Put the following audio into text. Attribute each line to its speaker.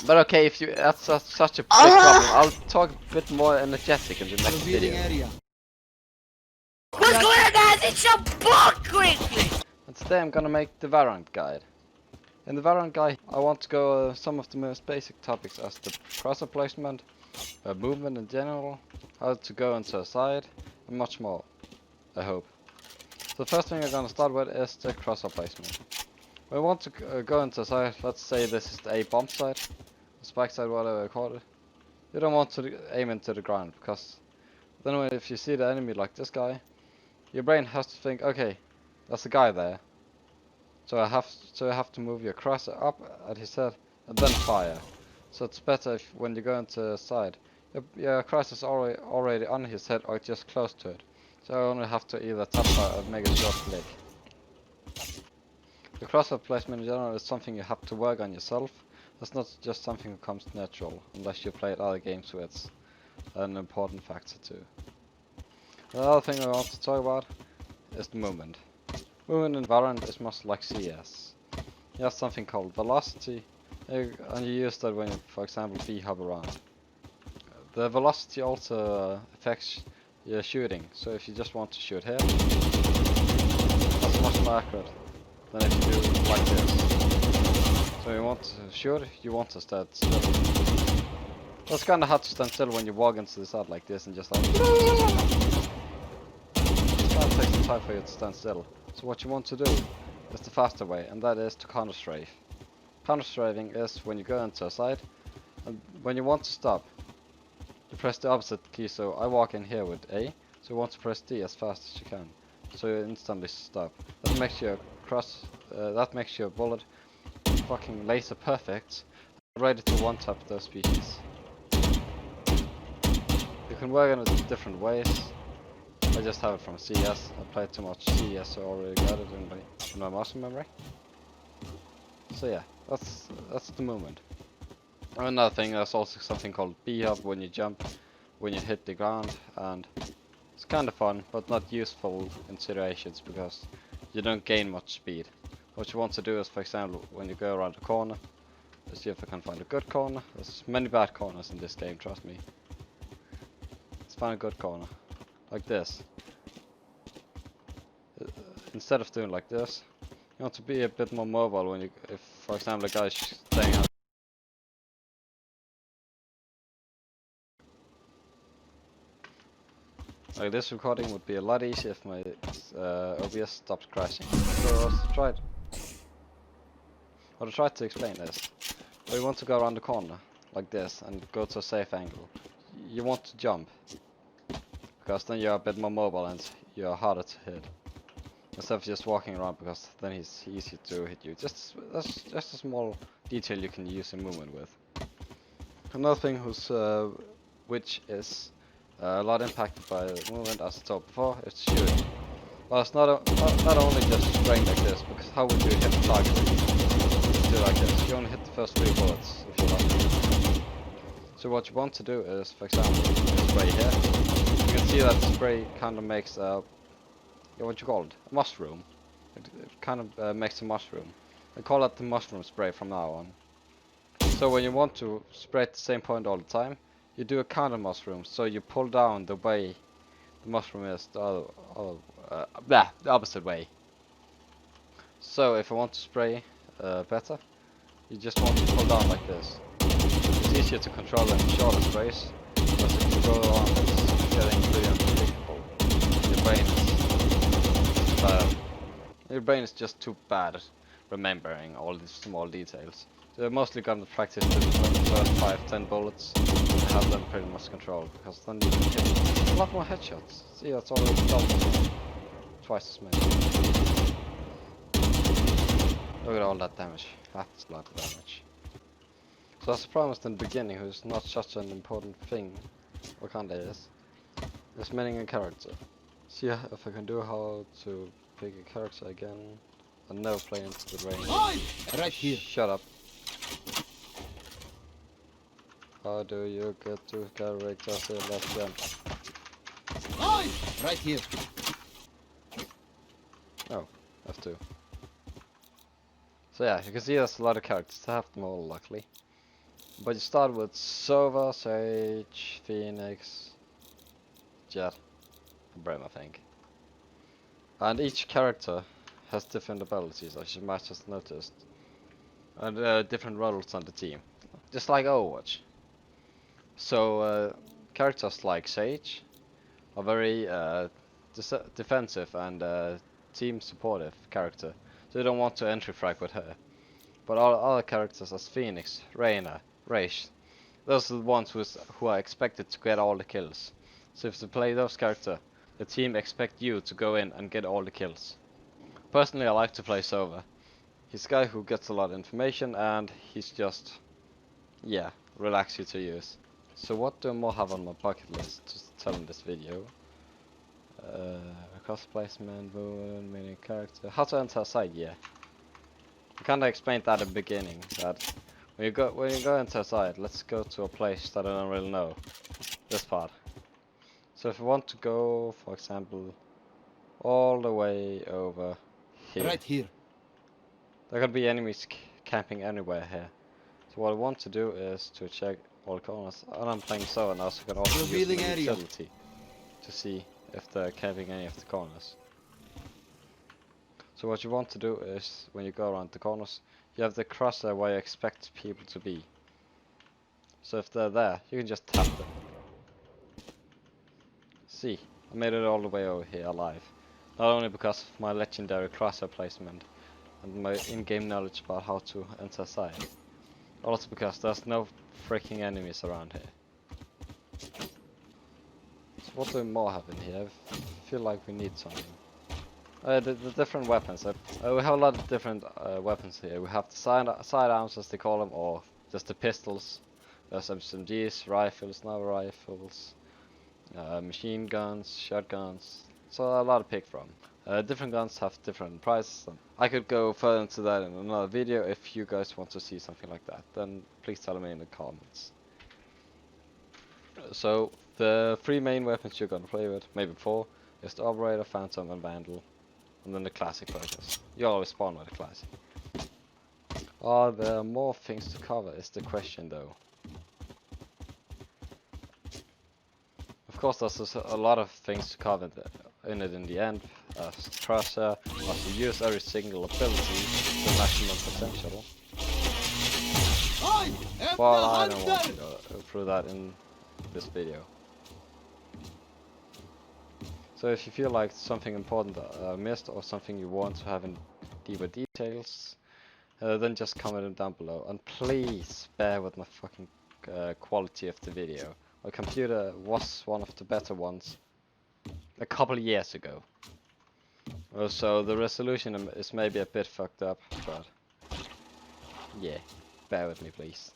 Speaker 1: But okay, if you that's such a big problem, I'll talk a bit more energetic in the next video.
Speaker 2: What's going on, guys? It's your boy quickly!
Speaker 1: And today I'm gonna make the Valorant guide. In the Valorant guide, I want to go some of the most basic topics as the crosshair placement, movement in general, how to go into a side, and much more, I hope. So the first thing I'm gonna start with is the crosshair placement. When I want to go into a side, let's say this is the A bomb side, the spike side, whatever I call it. You don't want to aim into the ground, because then if you see the enemy like this guy, your brain has to think, okay, that's a guy there. So I have to move your crosshair up at his head and then fire. So it's better if when you go into the side, your crosshair is already on his head or just close to it. So I only have to either tap fire or make a short click. The crosshair placement in general is something you have to work on yourself. It's not just something that comes natural, unless you played other games with it's an important factor too. The other thing I want to talk about is the movement. Movement in Valorant is much like CS. You have something called velocity, and you use that when you, for example, B-hop around. The velocity also affects your shooting, so if you just want to shoot here, that's much more accurate than if you do like this. So you want to shoot, you want to stand still. That's kinda hard to stand still when you walk into the side like this and just like... It's gonna take some time for you to stand still. So what you want to do is the faster way, and that is to counter-strafe. Counter-strafing is when you go into a side, and when you want to stop, you press the opposite key. So I walk in here with A, so you want to press D as fast as you can, so you instantly stop. That makes your bullet fucking laser perfect, ready to one-tap those species. You can work on it different ways. I just have it from CS. I played too much CS, so I already got it in my muscle memory. So yeah, that's the movement. Another thing, there's also something called B-hop when you jump, when you hit the ground, and it's kind of fun, but not useful in situations because you don't gain much speed. What you want to do is, for example, when you go around the corner, let's see if I can find a good corner. There's many bad corners in this game, trust me. Let's find a good corner. Like this. Instead of doing like this, you want to be a bit more mobile when if for example a guy is staying out. Like this recording would be a lot easier if my OBS stopped crashing. So what I tried to explain is, we want to go around the corner like this and go to a safe angle. You want to jump, because then you're a bit more mobile and you're harder to hit. Instead of just walking around, because then he's easy to hit you. That's just a small detail you can use in movement with. Another thing which is a lot impacted by movement, as I told before, is shooting. Well, it's not only just spraying like this, because how would you hit the target? You do like this. You only hit the first 3 bullets if you're lucky. So what you want to do is, for example, spray here. You can see that the spray kind of makes what you call it? A mushroom. It kind of makes a mushroom. I call that the mushroom spray from now on. So when you want to spray at the same point all the time, you do a counter mushroom. So you pull down the way the mushroom is the opposite way. So if I want to spray better, you just want to pull down like this. It's easier to control than shorter sprays, because if you go on, it's getting pretty unpredictable. Your brain is just too bad at remembering all these small details. So you're mostly gonna practice with the first 5-10 bullets and have them pretty much controlled, because then you can get a lot more headshots. See, that's already double, twice as many. Look at all that damage. That's a lot of damage. So as I promised in the beginning, who's not such an important thing, Wakanda is making a character. See if I can do how to pick a character again and never play into the rain.
Speaker 2: Right here.
Speaker 1: Shut up. How do you get to characters in left jump?
Speaker 2: Right here.
Speaker 1: Oh, F2. So yeah, you can see there's a lot of characters. I have them all, luckily. But you start with Sova, Sage, Phoenix, Jet, and Brim, I think. And each character has different abilities, as you might just noticed. And different roles on the team. Just like Overwatch. So, characters like Sage are very defensive and team supportive character. So you don't want to entry frag with her. But all other characters as Phoenix, Reyna, Raish, those are the ones who are expected to get all the kills. So if you play those characters, the team expect you to go in and get all the kills. Personally, I like to play Sova. He's a guy who gets a lot of information and he's just, yeah, relax you to use. So what do I more have on my bucket list to tell in this video? Cost placement, movement, meaning character. How to enter a site, yeah. I kinda explained that at the beginning, that when you go into a site, let's go to a place that I don't really know. This part. So if you want to go, for example, all the way over here.
Speaker 2: Right here.
Speaker 1: There could be enemies camping anywhere here. So what I want to do is to check all corners. And I'm playing so now, so I can also use
Speaker 2: Revealing
Speaker 1: my
Speaker 2: area.
Speaker 1: utility to see if they're camping any of the corners. So what you want to do is, when you go around the corners, you have the crosshair where you expect people to be. So if they're there, you can just tap them. See, I made it all the way over here alive. Not only because of my legendary crosshair placement and my in-game knowledge about how to enter a site, also because there's no freaking enemies around here. So what do we more have in here? I feel like we need something. The different weapons. We have a lot of different weapons here. We have the sidearms, as they call them, or just the pistols. There's SMGs, rifles, sniper rifles, machine guns, shotguns. So a lot to pick from. Different guns have different prices. I could go further into that in another video. If you guys want to see something like that, then please tell me in the comments. So the three main weapons you're gonna play with, maybe four, is the Operator, Phantom, and Vandal. And then the classic versions. You always spawn with the classic. Are there more things to cover is the question though. Of course there's a lot of things to cover in it in the end. As Crusher, as you use every single ability to maximum potential. But I don't want to go through that in this video. So if you feel like something important missed or something you want to have in deeper details, then just comment them down below. And please bear with my fucking quality of the video. My computer was one of the better ones a couple of years ago. So the resolution is maybe a bit fucked up, but yeah, bear with me please.